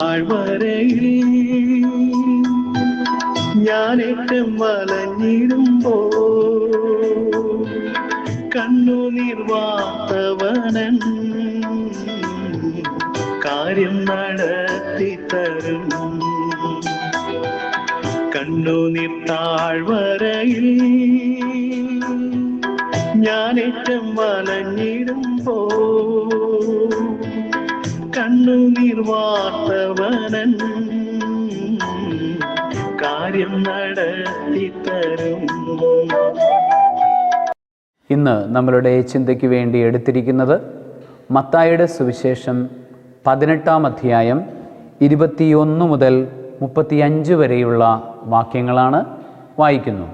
താഴ്വരയിൽ ഞാനേറ്റം വലഞ്ഞിടുമ്പോ കണ്ണുനീർ വാർത്തവനൻ കാര്യം നടത്തി തരും. കണ്ണുനീർ താഴ്വരയിൽ ഞാനേറ്റം വലഞ്ഞിടുമ്പോ കണ്ണുനീർ വാർത്തവനൻ കാര്യം നടത്തി തരും. ഇന്ന് നമ്മളുടെ ചിന്തയ്ക്ക് വേണ്ടി എടുത്തിരിക്കുന്നത് മത്തായിയുടെ സുവിശേഷം 18-ാം അധ്യായം 21 മുതൽ 35 വരെയുള്ള വാക്യങ്ങളാണ്. വായിക്കുന്നു.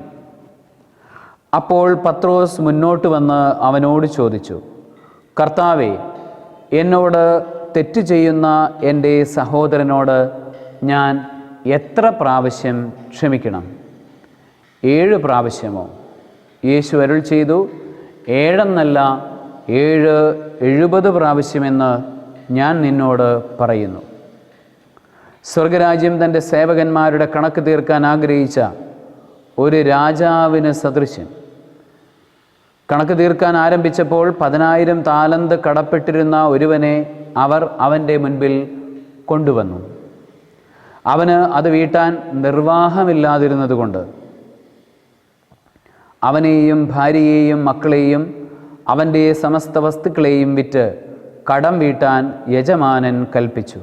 അപ്പോൾ പത്രോസ് മുന്നോട്ട് വന്ന് അവനോട് ചോദിച്ചു, കർത്താവേ, എന്നോട് തെറ്റ് ചെയ്യുന്ന എൻ്റെ സഹോദരനോട് ഞാൻ എത്ര പ്രാവശ്യം ക്ഷമിക്കണം? 7 പ്രാവശ്യമോ? യേശു അരുൾ ചെയ്തു, 7 എന്നല്ല 70 പ്രാവശ്യമെന്ന് ഞാൻ നിന്നോട് പറയുന്നു. സ്വർഗരാജ്യം തൻ്റെ സേവകന്മാരുടെ കണക്ക് തീർക്കാൻ ആഗ്രഹിച്ച ഒരു രാജാവിന് സദൃശ്യം. കണക്ക് തീർക്കാൻ ആരംഭിച്ചപ്പോൾ 10,000 താലന്ത് കടപ്പെട്ടിരുന്ന ഒരുവനെ അവർ അവൻ്റെ മുൻപിൽ കൊണ്ടുവന്നു. അവന് അത് വീട്ടാൻ നിർവാഹമില്ലാതിരുന്നതുകൊണ്ട് അവനെയും ഭാര്യയെയും മക്കളെയും അവൻ്റെ സമസ്ത വസ്തുക്കളെയും വിറ്റ് കടം വീട്ടാൻ യജമാനൻ കൽപ്പിച്ചു.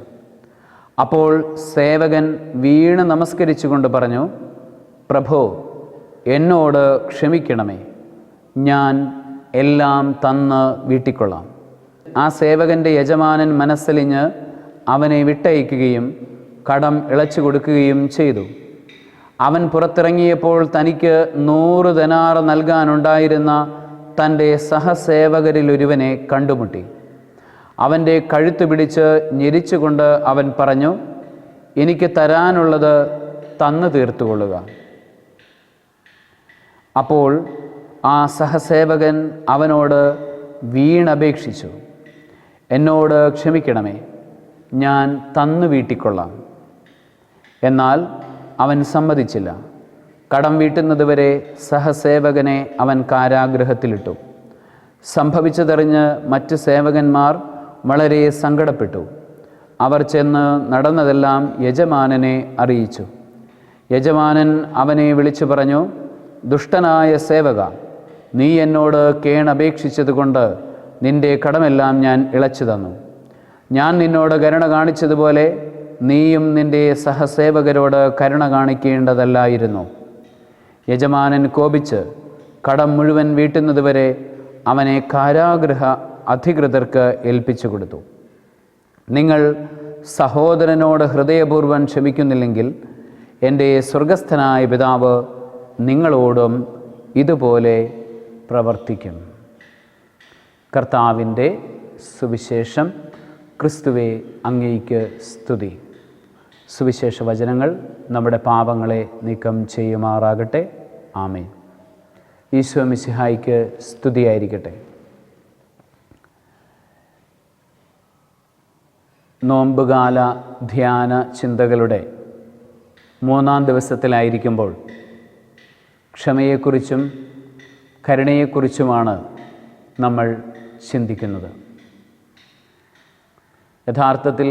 അപ്പോൾ സേവകൻ വീണ് നമസ്കരിച്ചുകൊണ്ട് പറഞ്ഞു, പ്രഭോ, എന്നോട് ക്ഷമിക്കണമേ, ഞാൻ എല്ലാം തന്ന് വീട്ടിക്കൊള്ളാം. ആ സേവകൻ്റെ യജമാനൻ മനസ്സലിഞ്ഞ് അവനെ വിട്ടയക്കുകയും കടം ഇളച്ചു കൊടുക്കുകയും ചെയ്തു. അവൻ പുറത്തിറങ്ങിയപ്പോൾ തനിക്ക് 100 ദനാർ നൽകാനുണ്ടായിരുന്ന തൻ്റെ സഹസേവകരിലൊരുവനെ കണ്ടുമുട്ടി. അവൻ്റെ കഴുത്ത് പിടിച്ച് ഞെരിച്ചുകൊണ്ട് അവൻ പറഞ്ഞു, എനിക്ക് തരാനുള്ളത് തന്നു തീർത്തുകൊള്ളുക. അപ്പോൾ ആ സഹസേവകൻ അവനോട് വീണപേക്ഷിച്ചു, എന്നോട് ക്ഷമിക്കണമേ, ഞാൻ തന്നു വീട്ടിക്കൊള്ളാം. എന്നാൽ അവൻ സമ്മതിച്ചില്ല. കടം വീട്ടുന്നതുവരെ സഹസേവകനെ അവൻ കാരാഗൃഹത്തിലിട്ടു. സംഭവിച്ചതറിഞ്ഞ് മറ്റ് സേവകന്മാർ വളരെ സങ്കടപ്പെട്ടു. അവർ ചെന്ന് നടന്നതെല്ലാം യജമാനനെ അറിയിച്ചു. യജമാനൻ അവനെ വിളിച്ചു പറഞ്ഞു, ദുഷ്ടനായ സേവക, നീ എന്നോട് കേണപേക്ഷിച്ചതുകൊണ്ട് നിന്റെ കടമെല്ലാം ഞാൻ ഇളച്ചു തന്നു. ഞാൻ നിന്നോട് കരുണ കാണിച്ചതുപോലെ നീയും നിന്റെ സഹസേവകരോട് കരുണ കാണിക്കേണ്ടതല്ലായിരുന്നു. യജമാനൻ കോപിച്ച് കടം മുഴുവൻ വീട്ടുന്നതുവരെ അവനെ കാരാഗൃഹ അധികൃതർക്ക് ഏൽപ്പിച്ചു കൊടുത്തു. നിങ്ങൾ സഹോദരനോട് ഹൃദയപൂർവ്വം ക്ഷമിക്കുന്നില്ലെങ്കിൽ എൻ്റെ സ്വർഗസ്ഥനായ പിതാവ് നിങ്ങളോടും ഇതുപോലെ പ്രവർത്തിക്കും. കർത്താവിൻ്റെ സുവിശേഷം. ക്രിസ്തുവേ, അങ്ങേയ്ക്ക് സ്തുതി. സുവിശേഷ വചനങ്ങൾ നമ്മുടെ പാപങ്ങളെ നീക്കം ചെയ്യുമാറാകട്ടെ. ആമേൻ. ഈശോ മിശിഹായ്ക്ക് സ്തുതിയായിരിക്കട്ടെ. നോമ്പുകാല ധ്യാന ചിന്തകളുടെ 3-ാം ദിവസത്തിലായിരിക്കുമ്പോൾ ക്ഷമയെക്കുറിച്ചും കരുണയെക്കുറിച്ചുമാണ് നമ്മൾ ചിന്തിക്കുന്നത്. യഥാർത്ഥത്തിൽ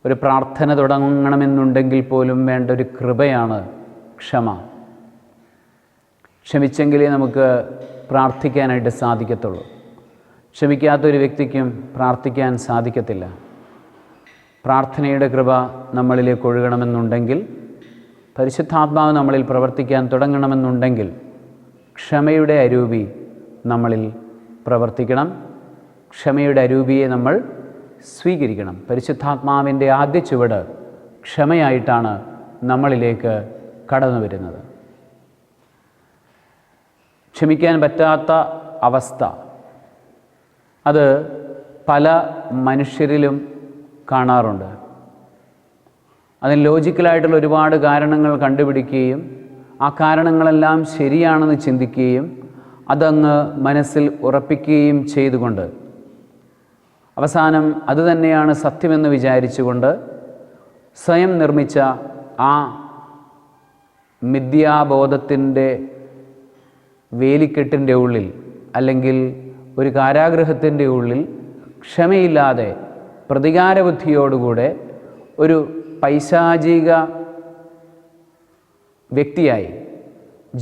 ഒരു പ്രാർത്ഥന തുടങ്ങണമെന്നുണ്ടെങ്കിൽ പോലും വേണ്ട ഒരു കൃപയാണ് ക്ഷമ. ക്ഷമിച്ചെങ്കിലേ നമുക്ക് പ്രാർത്ഥിക്കാനായിട്ട് സാധിക്കത്തുള്ളൂ. ക്ഷമിക്കാത്തൊരു വ്യക്തിക്കും പ്രാർത്ഥിക്കാൻ സാധിക്കത്തില്ല. പ്രാർത്ഥനയുടെ കൃപ നമ്മളിലേക്ക് ഒഴുകണമെന്നുണ്ടെങ്കിൽ, പരിശുദ്ധാത്മാവ് നമ്മളിൽ പ്രവർത്തിക്കാൻ തുടങ്ങണമെന്നുണ്ടെങ്കിൽ ക്ഷമയുടെ അരൂപി നമ്മളിൽ പ്രവർത്തിക്കണം. ക്ഷമയുടെ അരൂപിയെ നമ്മൾ സ്വീകരിക്കണം. പരിശുദ്ധാത്മാവിൻ്റെ ആദ്യ ചുവട് ക്ഷമയായിട്ടാണ് നമ്മളിലേക്ക് കടന്നു വരുന്നത്. ക്ഷമിക്കാൻ പറ്റാത്ത അവസ്ഥ അത് പല മനുഷ്യരിലും കാണാറുണ്ട്. അതിന് ലോജിക്കലായിട്ടുള്ള ഒരുപാട് കാരണങ്ങൾ കണ്ടുപിടിക്കുകയും ആ കാരണങ്ങളെല്ലാം ശരിയാണെന്ന് ചിന്തിക്കുകയും അതങ്ങ് മനസ്സിൽ ഉറപ്പിക്കുകയും ചെയ്തുകൊണ്ട് അവസാനം അതുതന്നെയാണ് സത്യമെന്ന് വിചാരിച്ചുകൊണ്ട് സ്വയം നിർമ്മിച്ച ആ മിഥ്യാബോധത്തിൻ്റെ വേലിക്കെട്ടിൻ്റെ ഉള്ളിൽ, അല്ലെങ്കിൽ ഒരു കാരാഗൃഹത്തിൻ്റെ ഉള്ളിൽ ക്ഷമയില്ലാതെ പ്രതികാരബുദ്ധിയോടുകൂടെ ഒരു പൈശാചിക വ്യക്തിയായി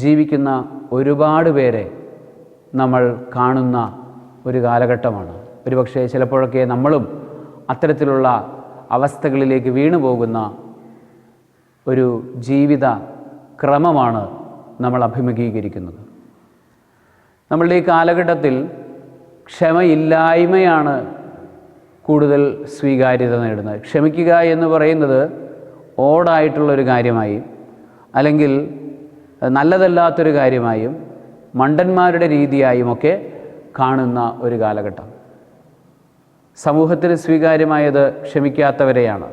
ജീവിക്കുന്ന ഒരുപാട് പേരെ നമ്മൾ കാണുന്ന ഒരു കാലഘട്ടമാണ്. ഒരുപക്ഷെ ചിലപ്പോഴൊക്കെ നമ്മളും അത്തരത്തിലുള്ള അവസ്ഥകളിലേക്ക് വീണു പോകുന്ന ഒരു ജീവിത ക്രമമാണ് നമ്മൾ അഭിമുഖീകരിക്കുന്നത്. നമ്മളുടെ ഈ കാലഘട്ടത്തിൽ ക്ഷമയില്ലായ്മയാണ് കൂടുതൽ സ്വീകാര്യത നേടുന്നത്. ക്ഷമിക്കുക എന്ന് പറയുന്നത് ഓടായിട്ടുള്ളൊരു കാര്യമായി, അല്ലെങ്കിൽ നല്ലതല്ലാത്തൊരു കാര്യമായും മണ്ടന്മാരുടെ രീതിയായുമൊക്കെ കാണുന്ന ഒരു കാലഘട്ടം. സമൂഹത്തിന് സ്വീകാര്യമായത് ക്ഷമിക്കാത്തവരെയാണ്,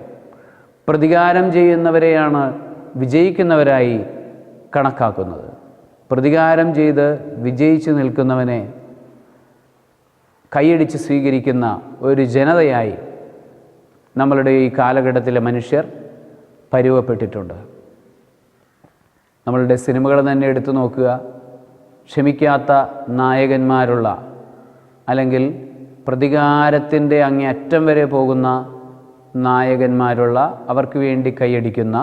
പ്രതികാരം ചെയ്യുന്നവരെയാണ് വിജയിക്കുന്നവരായി കണക്കാക്കുന്നത്. പ്രതികാരം ചെയ്ത് വിജയിച്ചു നിൽക്കുന്നവനെ കൈയടിച്ച് സ്വീകരിക്കുന്ന ഒരു ജനതയായി നമ്മളുടെ ഈ കാലഘട്ടത്തിലെ മനുഷ്യർ പരുവപ്പെട്ടിട്ടുണ്ട്. നമ്മളുടെ സിനിമകൾ തന്നെ എടുത്തു നോക്കുക. ക്ഷമിക്കാത്ത നായകന്മാരുള്ള, അല്ലെങ്കിൽ പ്രതികാരത്തിൻ്റെ അങ്ങേയറ്റം വരെ പോകുന്ന നായകന്മാരുള്ള, അവർക്ക് വേണ്ടി കൈയടിക്കുന്ന,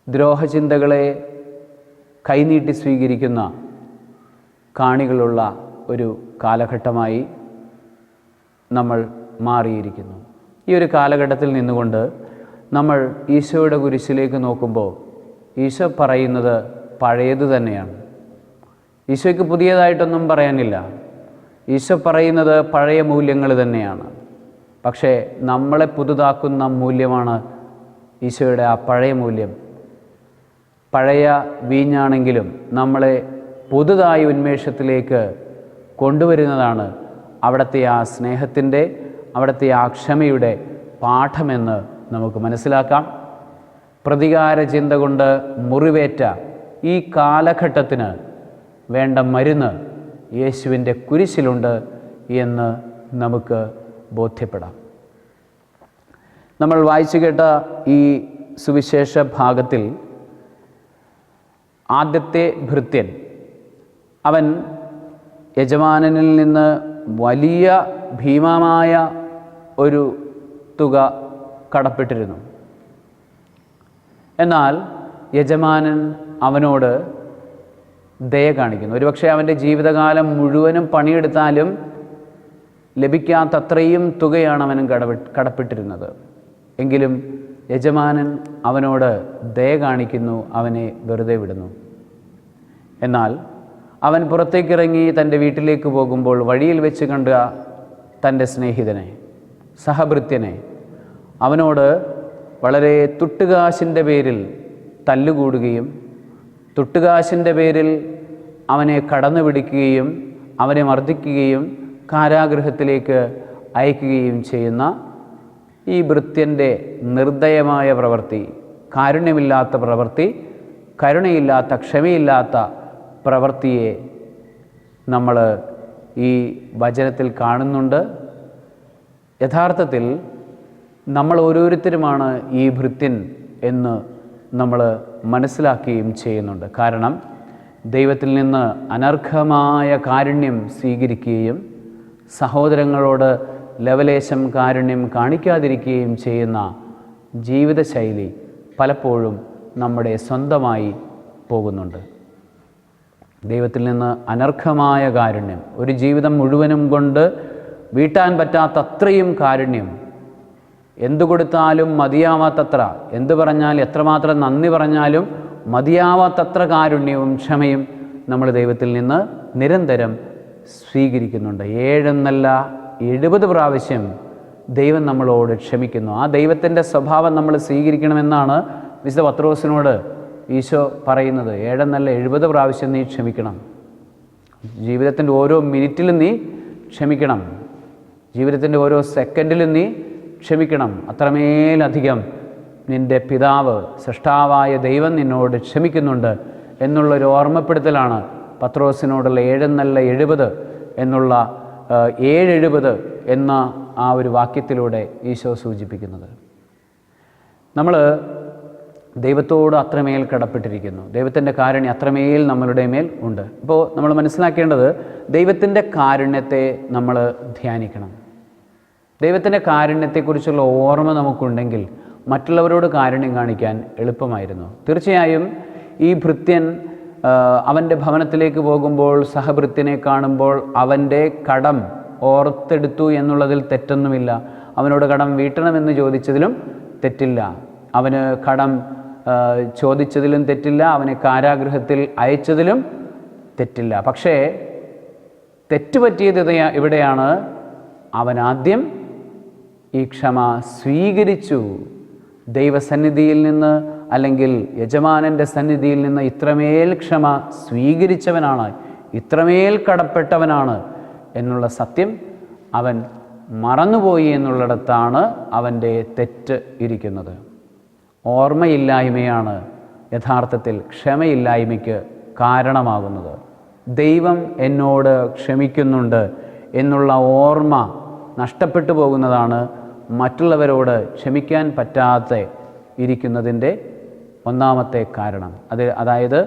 ദ്രോഹചിന്തകളെ കൈനീട്ടി സ്വീകരിക്കുന്ന കാണികളുള്ള ഒരു കാലഘട്ടമായി നമ്മൾ മാറിയിരിക്കുന്നു. ഈ ഒരു കാലഘട്ടത്തിൽ നിന്നുകൊണ്ട് നമ്മൾ ഈശോയുടെ കുരിശിലേക്ക് നോക്കുമ്പോൾ ഈശോ പറയുന്നത് പഴയത് തന്നെയാണ്. ഈശോയ്ക്ക് പുതിയതായിട്ടൊന്നും പറയാനില്ല. ഈശോ പറയുന്നത് പഴയ മൂല്യങ്ങൾ തന്നെയാണ്. പക്ഷേ നമ്മളെ പുതുതാക്കുന്ന മൂല്യമാണ് ഈശോയുടെ ആ പഴയ മൂല്യം. പഴയ വീഞ്ഞാണെങ്കിലും നമ്മളെ പുതുതായി ഉന്മേഷത്തിലേക്ക് കൊണ്ടുവരുന്നതാണ് അവിടുത്തെ ആ സ്നേഹത്തിൻ്റെ, അവിടുത്തെ ആ ക്ഷമയുടെ പാഠമെന്ന് നമുക്ക് മനസ്സിലാക്കാം. പ്രതികാര ചിന്ത കൊണ്ട് മുറിവേറ്റ ഈ കാലഘട്ടത്തിന് വേണ്ട മരുന്ന് യേശുവിൻ്റെ കുരിശിലുണ്ട് എന്ന് നമുക്ക് ബോധ്യപ്പെടാം. നമ്മൾ വായിച്ചു കേട്ട ഈ സുവിശേഷ ഭാഗത്തിൽ ആദ്യത്തെ ഭൃത്യൻ, അവൻ യജമാനനിൽ നിന്ന് വലിയ ഭീമമായ ഒരു തുക കടപ്പെട്ടിരുന്നു. എന്നാൽ യജമാനൻ അവനോട് ദയ കാണിക്കുന്നു. ഒരുപക്ഷെ അവൻ്റെ ജീവിതകാലം മുഴുവനും പണിയെടുത്താലും ലഭിക്കാത്തത്രയും തുകയാണ് അവനും കടപ്പെട്ടിരുന്നത്. എങ്കിലും യജമാനൻ അവനോട് ദയ കാണിക്കുന്നു, അവനെ വെറുതെ വിടുന്നു. എന്നാൽ അവൻ പുറത്തേക്കിറങ്ങി തൻ്റെ വീട്ടിലേക്ക് പോകുമ്പോൾ വഴിയിൽ വെച്ച് കണ്ട തൻ്റെ സ്നേഹിതനെ, സഹഭൃത്യനെ, അവനോട് വളരെ തുട്ടുകാശിൻ്റെ പേരിൽ തല്ലുകൂടുകയും തുട്ടുകാശിൻ്റെ പേരിൽ അവനെ കടന്നു പിടിക്കുകയും അവനെ മർദ്ദിക്കുകയും കാരാഗൃഹത്തിലേക്ക് അയക്കുകയും ചെയ്യുന്ന ഈ ഭൃത്യൻ്റെ നിർദ്ദയമായ പ്രവൃത്തി, കാരുണ്യമില്ലാത്ത പ്രവൃത്തി, കരുണയില്ലാത്ത, ക്ഷമയില്ലാത്ത പ്രവൃത്തിയെ നമ്മൾ ഈ വചനത്തിൽ കാണുന്നുണ്ട്. യഥാർത്ഥത്തിൽ നമ്മൾ ഓരോരുത്തരുമാണ് ഈ ഭൃത്യൻ എന്ന് നമ്മൾ മനസ്സിലാക്കുകയും ചെയ്യുന്നുണ്ട്. കാരണം ദൈവത്തിൽ നിന്ന് അനർഘമായ കാരുണ്യം സ്വീകരിക്കുകയും സഹോദരങ്ങളോട് ലവലേശം കാരുണ്യം കാണിക്കാതിരിക്കുകയും ചെയ്യുന്ന ജീവിതശൈലി പലപ്പോഴും നമ്മുടെ സ്വന്തമായി പോകുന്നുണ്ട്. ദൈവത്തിൽ നിന്ന് അനർഘമായ കാരുണ്യം, ഒരു ജീവിതം മുഴുവനും കൊണ്ട് വീട്ടാൻ പറ്റാത്തത്രയും കാരുണ്യം, എന്തു കൊടുത്താലും മതിയാവാത്തത്ര, എന്തു പറഞ്ഞാൽ എത്രമാത്രം നന്ദി പറഞ്ഞാലും മതിയാവാത്തത്ര കാരുണ്യവും ക്ഷമയും നമ്മൾ ദൈവത്തിൽ നിന്ന് നിരന്തരം സ്വീകരിക്കുന്നുണ്ട്. 7 എന്നല്ല 70 പ്രാവശ്യം ദൈവം നമ്മളോട് ക്ഷമിക്കുന്നു. ആ ദൈവത്തിൻ്റെ സ്വഭാവം നമ്മൾ സ്വീകരിക്കണമെന്നാണ് വിശുദ്ധ പത്രോസിനോട് ഈശോ പറയുന്നത്. 7 എന്നല്ല 70 പ്രാവശ്യം നീ ക്ഷമിക്കണം. ജീവിതത്തിൻ്റെ ഓരോ മിനിറ്റിലും നീ ക്ഷമിക്കണം. ജീവിതത്തിൻ്റെ ഓരോ സെക്കൻഡിലും നീ ക്ഷമിക്കണം. അത്രമേലധികം നിൻ്റെ പിതാവ്, സൃഷ്ടാവായ ദൈവം നിന്നോട് ക്ഷമിക്കുന്നുണ്ട് എന്നുള്ളൊരു ഓർമ്മപ്പെടുത്തലാണ് പത്രോസിനോടുള്ള 7 എന്നല്ല 70 എന്നുള്ള 770 എന്ന ആ ഒരു വാക്യത്തിലൂടെ ഈശോ സൂചിപ്പിക്കുന്നത്. നമ്മൾ ദൈവത്തോട് അത്രമേൽ കടപ്പെട്ടിരിക്കുന്നു. ദൈവത്തിൻ്റെ കാരുണ്യം അത്രമേൽ നമ്മളുടെ മേൽ ഉണ്ട്. ഇപ്പോൾ നമ്മൾ മനസ്സിലാക്കേണ്ടത് ദൈവത്തിൻ്റെ കാരുണ്യത്തെ നമ്മൾ ധ്യാനിക്കണം. ദൈവത്തിൻ്റെ കാരുണ്യത്തെക്കുറിച്ചുള്ള ഓർമ്മ നമുക്കുണ്ടെങ്കിൽ മറ്റുള്ളവരോട് കാരുണ്യം കാണിക്കാൻ എളുപ്പമായിരുന്നു. തീർച്ചയായും ഈ ഭൃത്യൻ അവൻ്റെ ഭവനത്തിലേക്ക് പോകുമ്പോൾ സഹഭൃത്യനെ കാണുമ്പോൾ അവൻ്റെ കടം ഓർത്തെടുത്തു എന്നുള്ളതിൽ തെറ്റൊന്നുമില്ല. അവനോട് കടം വീട്ടണമെന്ന് ചോദിച്ചതിലും തെറ്റില്ല. അവന് കടം ചോദിച്ചതിലും തെറ്റില്ല. അവനെ കാരാഗൃഹത്തിൽ അയച്ചതിലും തെറ്റില്ല. പക്ഷേ തെറ്റുപറ്റിയത് ഇവിടെയാണ്. അവൻ ആദ്യം ഈ ക്ഷമ സ്വീകരിച്ചു. ദൈവസന്നിധിയിൽ നിന്ന് അല്ലെങ്കിൽ യജമാനൻ്റെ സന്നിധിയിൽ നിന്ന് ഇത്രമേൽ ക്ഷമ സ്വീകരിച്ചവനാണ്, ഇത്രമേൽ കടപ്പെട്ടവനാണ് എന്നുള്ള സത്യം അവൻ മറന്നുപോയി എന്നുള്ളിടത്താണ് അവൻ്റെ തെറ്റ് ഇരിക്കുന്നത്. ഓർമ്മയില്ലായ്മയാണ് യഥാർത്ഥത്തിൽ ക്ഷമയില്ലായ്മയ്ക്ക് കാരണമാകുന്നത്. ദൈവം എന്നോട് ക്ഷമിക്കുന്നുണ്ട് എന്നുള്ള ഓർമ്മ നഷ്ടപ്പെട്ടു പോകുന്നതാണ് മറ്റുള്ളവരോട് ക്ഷമിക്കാൻ പറ്റാതെ ഇരിക്കുന്നതിൻ്റെ ഒന്നാമത്തെ കാരണം. അതായത്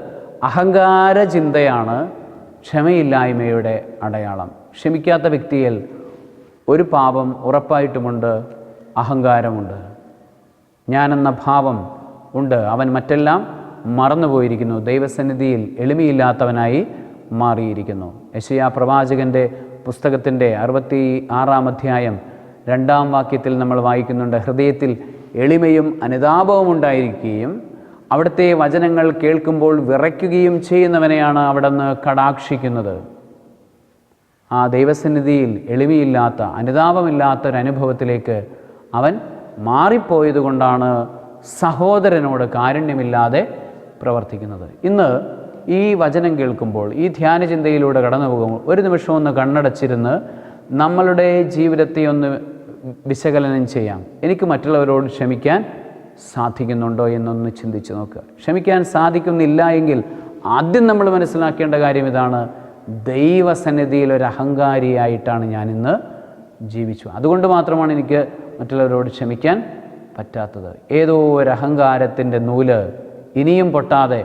അഹങ്കാര ചിന്തയാണ് ക്ഷമയില്ലായ്മയുടെ അടയാളം. ക്ഷമിക്കാത്ത വ്യക്തിയിൽ ഒരു പാപം ഉറപ്പായിട്ടുമുണ്ട്, അഹങ്കാരമുണ്ട്. ഞാനെന്ന ഭാവം ഉണ്ട്. അവൻ മറ്റെല്ലാം മറന്നുപോയിരിക്കുന്നു. ദൈവസന്നിധിയിൽ എളിമയില്ലാത്തവനായി മാറിയിരിക്കുന്നു. യെശയ്യാ പ്രവാചകൻ്റെ പുസ്തകത്തിൻ്റെ 66-ാം അധ്യായം 2-ാം വാക്യത്തിൽ നമ്മൾ വായിക്കുന്നുണ്ട്, ഹൃദയത്തിൽ എളിമയും അനുതാപവും ഉണ്ടായിരിക്കുകയും അവിടുത്തെ വചനങ്ങൾ കേൾക്കുമ്പോൾ വിറയ്ക്കുകയും ചെയ്യുന്നവനെയാണ് അവിടുന്ന് കടാക്ഷിക്കുന്നത്. ആ ദൈവസന്നിധിയിൽ എളിമയില്ലാത്ത അനുതാപമില്ലാത്തൊരനുഭവത്തിലേക്ക് അവൻ മാറിപ്പോയതുകൊണ്ടാണ് സഹോദരനോട് കാരുണ്യമില്ലാതെ പ്രവർത്തിക്കുന്നത്. ഇന്ന് ഈ വചനം കേൾക്കുമ്പോൾ, ഈ ധ്യാനചിന്തയിലൂടെ കടന്നു പോകുമ്പോൾ ഒരു നിമിഷം ഒന്ന് കണ്ണടച്ചിരുന്ന് നമ്മളുടെ ജീവിതത്തെ ഒന്ന് വിശകലനം ചെയ്യാം. എനിക്ക് മറ്റുള്ളവരോട് ക്ഷമിക്കാൻ സാധിക്കുന്നുണ്ടോ എന്നൊന്ന് ചിന്തിച്ച് നോക്കുക. ക്ഷമിക്കാൻ സാധിക്കുന്നില്ല എങ്കിൽ ആദ്യം നമ്മൾ മനസ്സിലാക്കേണ്ട കാര്യം ഇതാണ്: ദൈവസന്നിധിയിൽ ഒരു അഹങ്കാരിയായിട്ടാണ് ഞാനിന്ന് ജീവിച്ചു. അതുകൊണ്ട് മാത്രമാണ് എനിക്ക് മറ്റുള്ളവരോട് ക്ഷമിക്കാൻ പറ്റാത്തത്. ഏതോ ഒരു അഹങ്കാരത്തിൻ്റെ നൂല് ഇനിയും പൊട്ടാതെ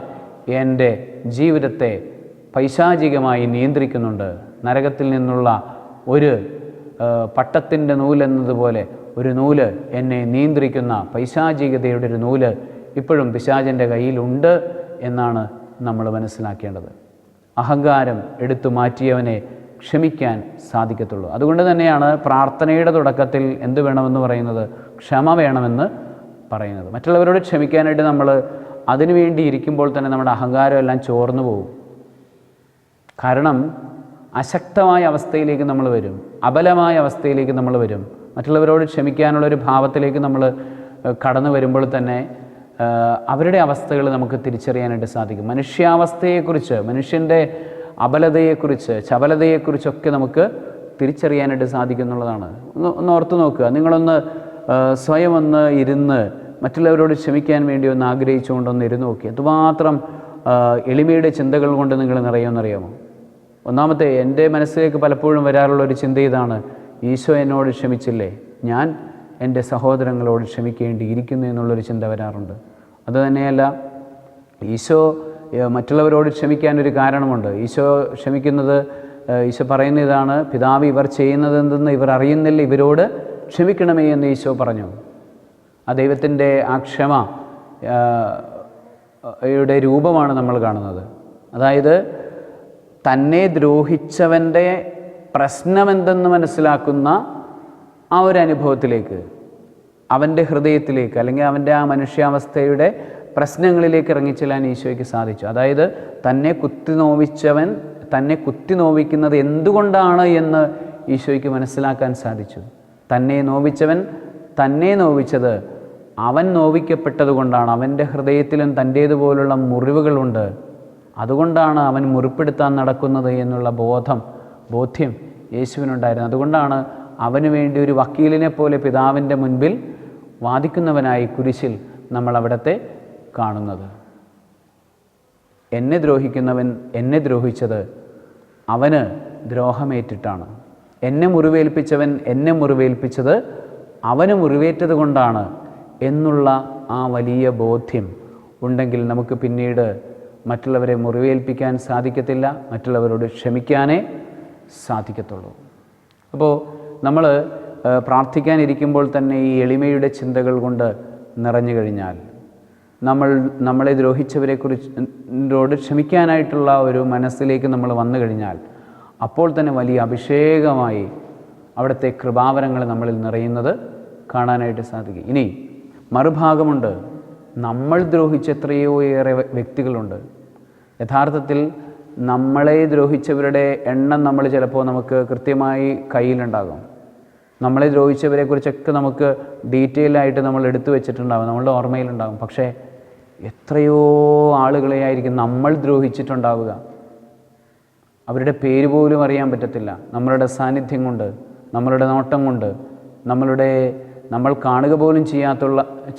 എൻ്റെ ജീവിതത്തെ പൈശാചികമായി നിയന്ത്രിക്കുന്നുണ്ട്. നരകത്തിൽ നിന്നുള്ള ഒരു പട്ടത്തിൻ്റെ നൂലെന്നതുപോലെ ഒരു നൂല് എന്നെ നിയന്ത്രിക്കുന്ന പൈശാചികതയുടെ ഒരു നൂല് ഇപ്പോഴും പിശാചിൻ്റെ കയ്യിലുണ്ട് എന്നാണ് നമ്മൾ മനസ്സിലാക്കേണ്ടത്. അഹങ്കാരം എടുത്തു മാറ്റിയവനെ ക്ഷമിക്കാൻ സാധിക്കത്തുള്ളൂ. അതുകൊണ്ട് തന്നെയാണ് പ്രാർത്ഥനയുടെ തുടക്കത്തിൽ എന്ത് വേണമെന്ന് പറയുന്നത്? ക്ഷമ വേണമെന്ന് പറയുന്നത്. മറ്റുള്ളവരോട് ക്ഷമിക്കാനായിട്ട് നമ്മൾ അതിനുവേണ്ടി ഇരിക്കുമ്പോൾ തന്നെ നമ്മുടെ അഹങ്കാരം എല്ലാം ചോർന്നു പോകും. കാരണം അശക്തമായ അവസ്ഥയിലേക്ക് നമ്മൾ വരും, അബലമായ അവസ്ഥയിലേക്ക് നമ്മൾ വരും. മറ്റുള്ളവരോട് ക്ഷമിക്കാനുള്ളൊരു ഭാവത്തിലേക്ക് നമ്മൾ കടന്നു വരുമ്പോൾ തന്നെ അവരുടെ അവസ്ഥകൾ നമുക്ക് തിരിച്ചറിയാനായിട്ട് സാധിക്കും. മനുഷ്യാവസ്ഥയെക്കുറിച്ച്, മനുഷ്യൻ്റെ അബലതയെക്കുറിച്ച്, ചപലതയെക്കുറിച്ചൊക്കെ നമുക്ക് തിരിച്ചറിയാനായിട്ട് സാധിക്കുന്നുള്ളതാണ്. ഒന്ന് ഓർത്ത് നോക്കുക. നിങ്ങളൊന്ന് സ്വയം ഒന്ന് ഇരുന്ന് മറ്റുള്ളവരോട് ക്ഷമിക്കാൻ വേണ്ടി ഒന്ന് ആഗ്രഹിച്ചുകൊണ്ടൊന്ന് ഇരുന്ന് നോക്കി. അതുമാത്രം എളിമയുടെ ചിന്തകൾ കൊണ്ട് നിങ്ങൾ നിറയുമെന്നറിയാമോ? ഒന്നാമത്തെ എൻ്റെ മനസ്സിലേക്ക് പലപ്പോഴും വരാറുള്ളൊരു ചിന്ത ഇതാണ്: ഈശോ എന്നോട് ക്ഷമിച്ചില്ലേ, ഞാൻ എൻ്റെ സഹോദരങ്ങളോട് ക്ഷമിക്കേണ്ടിയിരിക്കുന്നു എന്നുള്ളൊരു ചിന്ത വരാറുണ്ട്. അതുതന്നെയല്ല, ഈശോ മറ്റുള്ളവരോട് ക്ഷമിക്കാനൊരു കാരണമുണ്ട്. ഈശോ ക്ഷമിക്കുന്നത്, ഈശോ പറയുന്ന ഇതാണ്: പിതാവ് ഇവർ ചെയ്യുന്നതെന്തെന്ന് ഇവർ അറിയുന്നില്ല, ഇവരോട് ക്ഷമിക്കണമേ എന്ന് ഈശോ പറഞ്ഞു. ആ ദൈവത്തിൻ്റെ ആ ക്ഷമ യുടെ രൂപമാണ് നമ്മൾ കാണുന്നത്. അതായത് തന്നെ ദ്രോഹിച്ചവൻ്റെ പ്രശ്നമെന്തെന്ന് മനസ്സിലാക്കുന്ന ആ ഒരു അനുഭവത്തിലേക്ക്, അവൻ്റെ ഹൃദയത്തിലേക്ക്, അല്ലെങ്കിൽ അവൻ്റെ ആ മനുഷ്യാവസ്ഥയുടെ പ്രശ്നങ്ങളിലേക്ക് ഇറങ്ങിച്ചെല്ലാൻ ഈശോയ്ക്ക് സാധിച്ചു. അതായത് തന്നെ കുത്തിനോവിച്ചവൻ തന്നെ കുത്തിനോവിക്കുന്നത് എന്തുകൊണ്ടാണ് എന്ന് ഈശോയ്ക്ക് മനസ്സിലാക്കാൻ സാധിച്ചു. തന്നെ നോവിച്ചവൻ തന്നെ നോവിച്ചത് അവൻ നോവിക്കപ്പെട്ടത് കൊണ്ടാണ്. അവൻ്റെ ഹൃദയത്തിലും തൻ്റേതുപോലുള്ള മുറിവുകളുണ്ട്, അതുകൊണ്ടാണ് അവൻ മുറിപ്പെടുത്താൻ നടക്കുന്നത് എന്നുള്ള ബോധ്യം യേശുവിനുണ്ടായിരുന്നു. അതുകൊണ്ടാണ് അവന് വേണ്ടി ഒരു വക്കീലിനെ പോലെ പിതാവിൻ്റെ മുൻപിൽ വാദിക്കുന്നവനായി കുരിശിൽ നമ്മൾ അവിടത്തെ കാണുന്നത്. എന്നെ ദ്രോഹിക്കുന്നവൻ എന്നെ ദ്രോഹിച്ചത് അവന് ദ്രോഹമേറ്റിട്ടാണ്. എന്നെ മുറിവേൽപ്പിച്ചവൻ എന്നെ മുറിവേൽപ്പിച്ചത് അവന് മുറിവേറ്റത് കൊണ്ടാണ് എന്നുള്ള ആ വലിയ ബോധ്യം ഉണ്ടെങ്കിൽ നമുക്ക് പിന്നീട് മറ്റുള്ളവരെ മുറിവേൽപ്പിക്കാൻ സാധിക്കത്തില്ല, മറ്റുള്ളവരോട് ക്ഷമിക്കാനേ സാധിക്കത്തുള്ളൂ. അപ്പോൾ നമ്മൾ പ്രാർത്ഥിക്കാനിരിക്കുമ്പോൾ തന്നെ ഈ എളിമയുടെ ചിന്തകൾ കൊണ്ട് നിറഞ്ഞു കഴിഞ്ഞാൽ, നമ്മളെ ദ്രോഹിച്ചവരെക്കുറിച്ചോട് ക്ഷമിക്കാനായിട്ടുള്ള ഒരു മനസ്സിലേക്ക് നമ്മൾ വന്നു കഴിഞ്ഞാൽ, അപ്പോൾ തന്നെ വലിയ അഭിഷേകമായി അവിടുത്തെ കൃപാവരങ്ങൾ നമ്മളിൽ നിറയുന്നത് കാണാനായിട്ട് സാധിക്കും. ഇനി മറുഭാഗമുണ്ട്. നമ്മൾ ദ്രോഹിച്ച എത്രയോ ഏറെ വ്യക്തികളുണ്ട്. യഥാർത്ഥത്തിൽ നമ്മളെ ദ്രോഹിച്ചവരുടെ എണ്ണം നമുക്ക് കൃത്യമായി കയ്യിലുണ്ടാകും. നമ്മളെ ദ്രോഹിച്ചവരെക്കുറിച്ചൊക്കെ നമുക്ക് ഡീറ്റെയിലായിട്ട് നമ്മൾ എടുത്തു വെച്ചിട്ടുണ്ടാകും, നമ്മളുടെ ഓർമ്മയിലുണ്ടാകും. പക്ഷേ എത്രയോ ആളുകളെയായിരിക്കും നമ്മൾ ദ്രോഹിച്ചിട്ടുണ്ടാവുക. അവരുടെ പേര് പോലും അറിയാൻ പറ്റത്തില്ല. നമ്മളുടെ സാന്നിധ്യം കൊണ്ട്, നമ്മളുടെ നോട്ടം കൊണ്ട്, നമ്മൾ കാണുക പോലും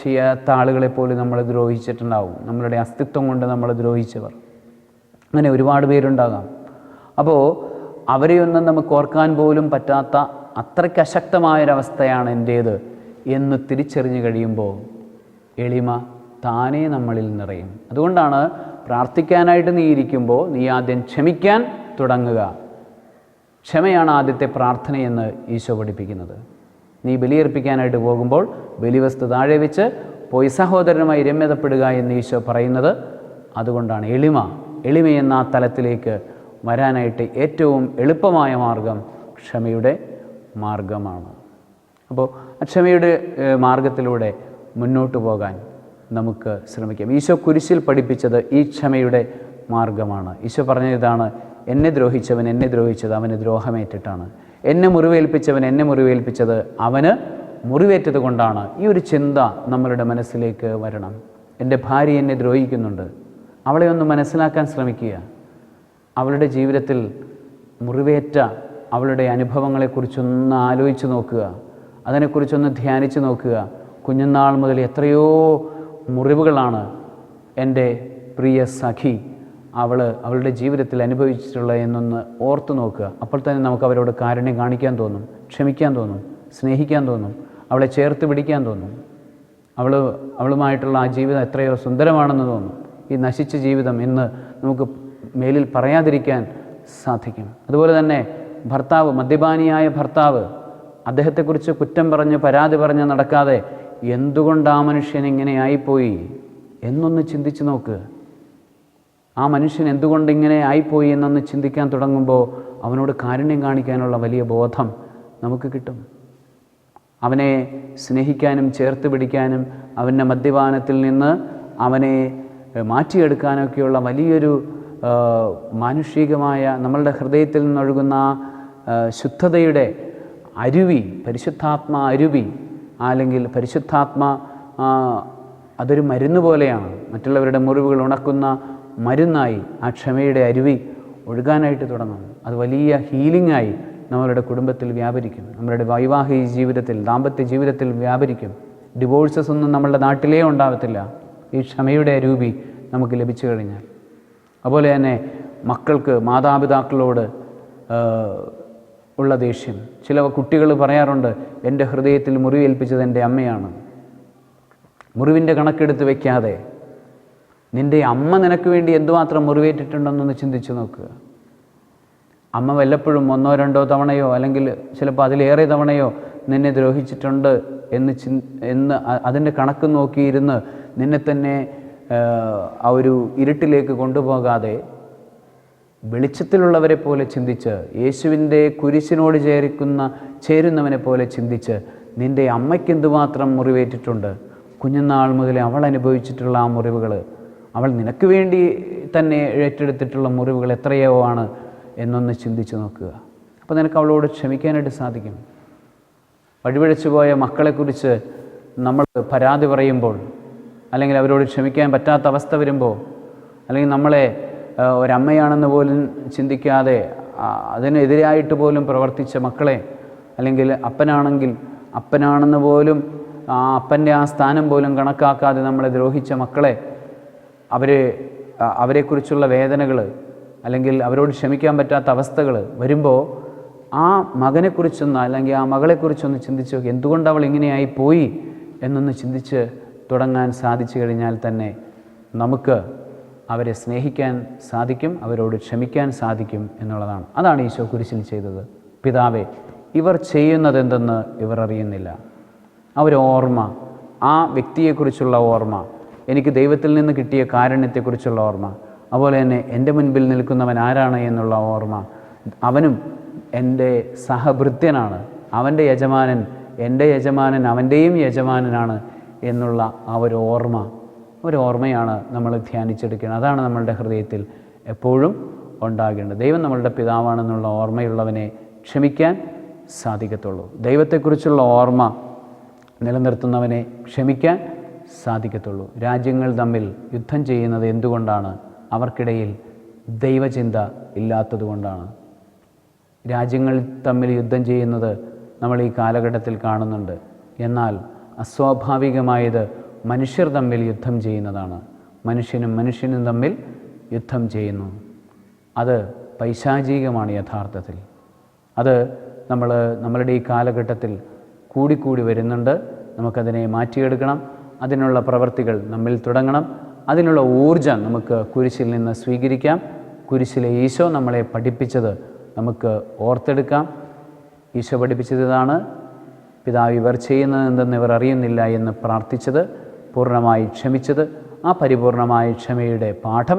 ചെയ്യാത്ത ആളുകളെപ്പോലും നമ്മൾ ദ്രോഹിച്ചിട്ടുണ്ടാവും. നമ്മളുടെ അസ്തിത്വം കൊണ്ട് നമ്മൾ ദ്രോഹിച്ചവർ അങ്ങനെ ഒരുപാട് പേരുണ്ടാകാം. അപ്പോൾ അവരെയൊന്നും നമുക്ക് ഓർക്കാൻ പോലും പറ്റാത്ത അത്രയ്ക്ക് അശക്തമായൊരവസ്ഥയാണ് എൻ്റേത് എന്ന് തിരിച്ചറിഞ്ഞു കഴിയുമ്പോൾ എളിമ താനേ നമ്മളിൽ നിറയും. അതുകൊണ്ടാണ് പ്രാർത്ഥിക്കാനായിട്ട് നീ ഇരിക്കുമ്പോൾ നീ ആദ്യം ക്ഷമിക്കാൻ തുടങ്ങുക. ക്ഷമയാണ് ആദ്യത്തെ പ്രാർത്ഥനയെന്ന് ഈശോ പഠിപ്പിക്കുന്നത്. നീ ബലിയർപ്പിക്കാനായിട്ട് പോകുമ്പോൾ ബലിവസ്തു താഴെ വെച്ച് പോയി സഹോദരനുമായി രമ്യതപ്പെടുക എന്ന് ഈശോ പറയുന്നത് അതുകൊണ്ടാണ്. എളിമയെന്ന ആ തലത്തിലേക്ക് വരാനായിട്ട് ഏറ്റവും എളുപ്പമായ മാർഗം ക്ഷമയുടെ മാർഗമാണ്. അപ്പോൾ ക്ഷമയുടെ മാർഗത്തിലൂടെ മുന്നോട്ട് പോകാൻ നമുക്ക് ശ്രമിക്കാം. ഈശോ കുരിശിൽ പഠിപ്പിച്ചത് ഈ ക്ഷമയുടെ മാർഗമാണ്. ഈശോ പറഞ്ഞ ഇതാണ്: എന്നെ ദ്രോഹിച്ചത് അവന് ദ്രോഹമേറ്റിട്ടാണ്, എന്നെ മുറിവേൽപ്പിച്ചത് അവന് മുറിവേറ്റത് കൊണ്ടാണ്. ഈ ഒരു ചിന്ത നമ്മളുടെ മനസ്സിലേക്ക് വരണം. എൻ്റെ ഭാര്യ എന്നെ ദ്രോഹിക്കുന്നുണ്ട്, അവളെ ഒന്ന് മനസ്സിലാക്കാൻ ശ്രമിക്കുക. അവളുടെ ജീവിതത്തിൽ മുറിവേറ്റ അവളുടെ അനുഭവങ്ങളെക്കുറിച്ചൊന്ന് ആലോചിച്ച് നോക്കുക, അതിനെക്കുറിച്ചൊന്ന് ധ്യാനിച്ച് നോക്കുക. കുഞ്ഞുനാൾ മുതൽ എത്രയോ മുറിവുകളാണ് എൻ്റെ പ്രിയ സഖി അവളുടെ ജീവിതത്തിൽ അനുഭവിച്ചിട്ടുള്ളത് എന്നൊന്ന് ഓർത്തു നോക്കുക. അപ്പോൾ തന്നെ നമുക്ക് അവരോട് കാരുണ്യം കാണിക്കാൻ തോന്നും, ക്ഷമിക്കാൻ തോന്നും, സ്നേഹിക്കാൻ തോന്നും, അവളെ ചേർത്ത് പിടിക്കാൻ തോന്നും. അവളുമായിട്ടുള്ള ആ ജീവിതം എത്രയോ സുന്ദരമാണെന്ന് തോന്നും. ഈ നശിച്ച ജീവിതം എന്ന് നമുക്ക് മേലിൽ പറയാതിരിക്കാൻ സാധിക്കും. അതുപോലെ തന്നെ മദ്യപാനിയായ ഭർത്താവ്, അദ്ദേഹത്തെക്കുറിച്ച് കുറ്റം പറഞ്ഞ് പരാതി പറഞ്ഞ് നടക്കാതെ എന്തുകൊണ്ട് ആ മനുഷ്യൻ ഇങ്ങനെ ആയിപ്പോയി എന്നൊന്ന് ചിന്തിച്ച് നോക്കുക. ആ മനുഷ്യൻ എന്തുകൊണ്ട് ഇങ്ങനെ ആയിപ്പോയി എന്നൊന്ന് ചിന്തിക്കാൻ തുടങ്ങുമ്പോൾ അവനോട് കാരുണ്യം കാണിക്കാനുള്ള വലിയ ബോധം നമുക്ക് കിട്ടും. അവനെ സ്നേഹിക്കാനും ചേർത്ത് പിടിക്കാനും അവൻ്റെ മദ്യപാനത്തിൽ നിന്ന് അവനെ മാറ്റിയെടുക്കാനൊക്കെയുള്ള വലിയൊരു മാനുഷികമായ നമ്മളുടെ ഹൃദയത്തിൽ നിന്നൊഴുകുന്ന ശുദ്ധതയുടെ അരുവി, പരിശുദ്ധാത്മാ അരുവി, അല്ലെങ്കിൽ പരിശുദ്ധാത്മാ അതൊരു മരുന്ന് പോലെയാണ്. മറ്റുള്ളവരുടെ മുറിവുകൾ ഉണക്കുന്ന മരുന്നായി ആ ക്ഷമയുടെ അരുവി ഒഴുകാനായിട്ട് തുടങ്ങും. അത് വലിയ ഹീലിംഗായി നമ്മളുടെ കുടുംബത്തിൽ വ്യാപരിക്കും, നമ്മളുടെ വൈവാഹിക ജീവിതത്തിൽ, ദാമ്പത്യ ജീവിതത്തിൽ വ്യാപരിക്കും. ഡിവോഴ്സസ് ഒന്നും നമ്മളുടെ നാട്ടിലേ ഉണ്ടാകത്തില്ല ഈ ക്ഷമയുടെ അരൂപി നമുക്ക് ലഭിച്ചു കഴിഞ്ഞാൽ. അതുപോലെ തന്നെ മക്കൾക്ക് മാതാപിതാക്കളോട് ഉള്ള ദേഷ്യം. ചില കുട്ടികൾ പറയാറുണ്ട്, എൻ്റെ ഹൃദയത്തിൽ മുറിവേൽപ്പിച്ചത് എൻ്റെ അമ്മയാണ്. മുറിവിൻ്റെ കണക്കെടുത്ത് വയ്ക്കാതെ നിൻ്റെ അമ്മ നിനക്ക് വേണ്ടി എന്തുമാത്രം മുറിവേറ്റിട്ടുണ്ടെന്നൊന്ന് ചിന്തിച്ച് നോക്കുക. അമ്മ വല്ലപ്പോഴും 1-2 തവണയോ അല്ലെങ്കിൽ ചിലപ്പോൾ അതിലേറെ തവണയോ നിന്നെ ദ്രോഹിച്ചിട്ടുണ്ട് എന്ന് അതിൻ്റെ കണക്ക് നോക്കിയിരുന്ന് നിന്നെ തന്നെ ആ ഒരു ഇരുട്ടിലേക്ക് കൊണ്ടുപോകാതെ വെളിച്ചത്തിലുള്ളവരെ പോലെ ചിന്തിച്ച്, യേശുവിൻ്റെ കുരിശിനോട് ചേരുന്നവനെ പോലെ ചിന്തിച്ച്, നിൻ്റെ അമ്മയ്ക്ക് എന്തുമാത്രം മുറിവേറ്റിട്ടുണ്ട്, കുഞ്ഞുനാൾ മുതൽ അവൾ അനുഭവിച്ചിട്ടുള്ള ആ മുറിവുകൾ, അവൾ നിനക്ക് വേണ്ടി തന്നെ ഏറ്റെടുത്തിട്ടുള്ള മുറിവുകൾ എത്രയോ ആണ് എന്നൊന്ന് ചിന്തിച്ച് നോക്കുക. അപ്പോൾ നിനക്ക് അവളോട് ക്ഷമിക്കാനായിട്ട് സാധിക്കും. വഴിപിഴച്ചു പോയ മക്കളെക്കുറിച്ച് നമ്മൾ പരാതി പറയുമ്പോൾ, അല്ലെങ്കിൽ അവരോട് ക്ഷമിക്കാൻ പറ്റാത്ത അവസ്ഥ വരുമ്പോൾ, അല്ലെങ്കിൽ നമ്മളെ ഒരമ്മയാണെന്ന് പോലും ചിന്തിക്കാതെ അതിനെതിരായിട്ട് പോലും പ്രവർത്തിച്ച മക്കളെ, അല്ലെങ്കിൽ അപ്പനാണെന്ന് പോലും അപ്പൻ്റെ ആ സ്ഥാനം പോലും കണക്കാക്കാതെ നമ്മളെ ദ്രോഹിച്ച മക്കളെ, അവരെക്കുറിച്ചുള്ള വേദനകൾ, അല്ലെങ്കിൽ അവരോട് ക്ഷമിക്കാൻ പറ്റാത്ത അവസ്ഥകൾ വരുമ്പോൾ ആ മകനെക്കുറിച്ചൊന്ന് അല്ലെങ്കിൽ ആ മകളെക്കുറിച്ചൊന്ന് ചിന്തിച്ച് നോക്കി, എന്തുകൊണ്ട് അവൾ ഇങ്ങനെയായി പോയി എന്നൊന്ന് ചിന്തിച്ച് തുടങ്ങാൻ സാധിച്ചു കഴിഞ്ഞാൽ തന്നെ നമുക്ക് അവരെ സ്നേഹിക്കാൻ സാധിക്കും, അവരോട് ക്ഷമിക്കാൻ സാധിക്കും എന്നുള്ളതാണ്. അതാണ് ഈശോ കുരിശിൽ ചെയ്തത്. പിതാവേ, ഇവർ ചെയ്യുന്നതെന്തെന്ന് ഇവർ അറിയുന്നില്ല. ആ ഒരു ഓർമ്മ, ആ വ്യക്തിയെക്കുറിച്ചുള്ള ഓർമ്മ, എനിക്ക് ദൈവത്തിൽ നിന്ന് കിട്ടിയ കാരുണ്യത്തെക്കുറിച്ചുള്ള ഓർമ്മ, അതുപോലെ തന്നെ എൻ്റെ മുൻപിൽ നിൽക്കുന്നവൻ ആരാണ് എന്നുള്ള ഓർമ്മ, അവനും എൻ്റെ സഹഭൃത്യനാണ്, അവൻ്റെ യജമാനൻ എൻ്റെ യജമാനൻ അവൻ്റെയും യജമാനനാണ് എന്നുള്ള ആ ഒരു ഓർമ്മയാണ് നമ്മൾ ധ്യാനിച്ചെടുക്കുന്നത്. അതാണ് നമ്മളുടെ ഹൃദയത്തിൽ എപ്പോഴും ഉണ്ടാകേണ്ടത്. ദൈവം നമ്മളുടെ പിതാവാണെന്നുള്ള ഓർമ്മയുള്ളവനെ ക്ഷമിക്കാൻ സാധിക്കത്തുള്ളൂ. ദൈവത്തെക്കുറിച്ചുള്ള ഓർമ്മ നിലനിർത്തുന്നവനെ ക്ഷമിക്കാൻ സാധിക്കത്തുള്ളൂ. രാജ്യങ്ങൾ തമ്മിൽ യുദ്ധം ചെയ്യുന്നത് എന്തുകൊണ്ടാണ്? അവർക്കിടയിൽ ദൈവചിന്ത ഇല്ലാത്തതുകൊണ്ടാണ്. രാജ്യങ്ങൾ തമ്മിൽ യുദ്ധം ചെയ്യുന്നത് നമ്മൾ ഈ കാലഘട്ടത്തിൽ കാണുന്നുണ്ട്. എന്നാൽ അസ്വാഭാവികമായത് മനുഷ്യർ തമ്മിൽ യുദ്ധം ചെയ്യുന്നതാണ്. മനുഷ്യനും തമ്മിൽ യുദ്ധം ചെയ്യുന്നു. അത് പൈശാചികമാണ് യഥാർത്ഥത്തിൽ. അത് നമ്മളുടെ ഈ കാലഘട്ടത്തിൽ കൂടിക്കൂടി വരുന്നുണ്ട്. നമുക്കതിനെ മാറ്റിയെടുക്കണം. അതിനുള്ള പ്രവർത്തികൾ നമ്മിൽ തുടങ്ങണം. അതിനുള്ള ഊർജം നമുക്ക് കുരിശിൽ നിന്ന് സ്വീകരിക്കാം. കുരിശിലെ ഈശോ നമ്മളെ പഠിപ്പിച്ചത് നമുക്ക് ഓർത്തെടുക്കാം. ഈശോ പഠിപ്പിച്ചത് ഇതാണ്: പിതാവ്, ഇവർ ചെയ്യുന്നതെന്തെന്ന് ഇവർ അറിയുന്നില്ല എന്ന് പ്രാർത്ഥിച്ചത്, പൂർണ്ണമായി ക്ഷമിച്ചത്. ആ പരിപൂർണമായ ക്ഷമയുടെ പാഠം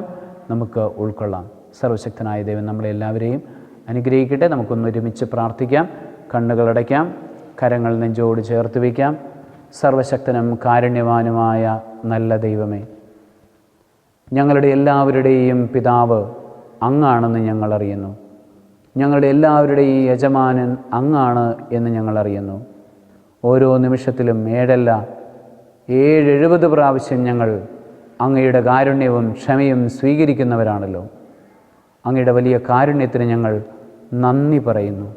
നമുക്ക് ഉൾക്കൊള്ളാം. സർവശക്തനായ ദൈവം നമ്മളെല്ലാവരെയും അനുഗ്രഹിക്കട്ടെ. നമുക്കൊന്നൊരുമിച്ച് പ്രാർത്ഥിക്കാം. കണ്ണുകളടയ്ക്കാം, കരങ്ങൾ നെഞ്ചോട് ചേർത്ത് വയ്ക്കാം. സർവശക്തനും കാരുണ്യവാനുമായ നല്ല ദൈവമേ, ഞങ്ങളുടെ എല്ലാവരുടെയും പിതാവ് അങ്ങാണെന്ന് ഞങ്ങൾ അറിയുന്നു. ഞങ്ങളുടെ എല്ലാവരുടെയും യജമാനൻ അങ്ങാണ് എന്ന് ഞങ്ങൾ അറിയുന്നു. ഓരോ നിമിഷത്തിലും 770 പ്രാവശ്യം ഞങ്ങൾ അങ്ങയുടെ കാരുണ്യവും ക്ഷമയും സ്വീകരിക്കുന്നവരാണല്ലോ. അങ്ങയുടെ വലിയ കാരുണ്യത്തിന് ഞങ്ങൾ നന്ദി പറയുന്നു.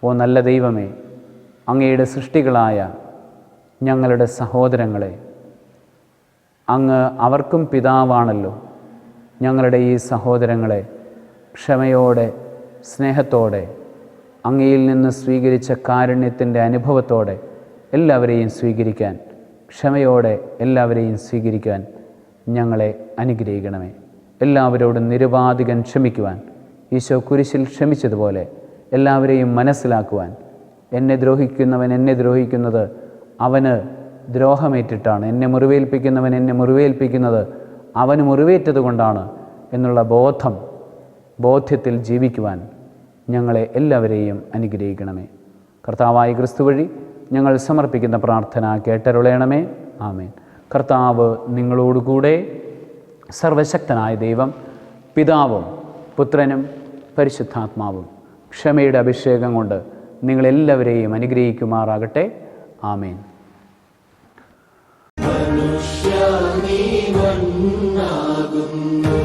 ഓ നല്ല ദൈവമേ, അങ്ങയുടെ സൃഷ്ടികളായ ഞങ്ങളുടെ സഹോദരങ്ങളെ അങ്ങ് അവർക്കും പിതാവാണല്ലോ. ഞങ്ങളുടെ ഈ സഹോദരങ്ങളെ ക്ഷമയോടെ, സ്നേഹത്തോടെ, അങ്ങയിൽ നിന്ന് സ്വീകരിച്ച കാരുണ്യത്തിൻ്റെ അനുഭവത്തോടെ എല്ലാവരെയും സ്വീകരിക്കാൻ, ക്ഷമയോടെ എല്ലാവരെയും സ്വീകരിക്കാൻ ഞങ്ങളെ അനുഗ്രഹിക്കണമേ. എല്ലാവരോടും നിരുപാധികം ക്ഷമിക്കുവാൻ, ഈശോ കുരിശിൽ ക്ഷമിച്ചതുപോലെ എല്ലാവരെയും മനസ്സിലാക്കുവാൻ, എന്നെ ദ്രോഹിക്കുന്നത് അവന് ദ്രോഹമേറ്റിട്ടാണ്, എന്നെ മുറിവേൽപ്പിക്കുന്നവൻ എന്നെ മുറിവേൽപ്പിക്കുന്നത് അവന് മുറിവേറ്റത് കൊണ്ടാണ് എന്നുള്ള ബോധ്യത്തിൽ ജീവിക്കുവാൻ ഞങ്ങളെ എല്ലാവരെയും അനുഗ്രഹിക്കണമേ. കർത്താവായ ക്രിസ്തു വഴി ഞങ്ങൾ സമർപ്പിക്കുന്ന പ്രാർത്ഥന കേട്ടരുളയണമേ. ആമേൻ. കർത്താവ് നിങ്ങളോടുകൂടെ. സർവശക്തനായ ദൈവം പിതാവും പുത്രനും പരിശുദ്ധാത്മാവും ക്ഷമയുടെ അഭിഷേകം കൊണ്ട് നിങ്ങളെല്ലാവരെയും അനുഗ്രഹിക്കുമാറാകട്ടെ. ആമേൻ. മനുഷ്യ നീ മണ്ണാകുന്നു.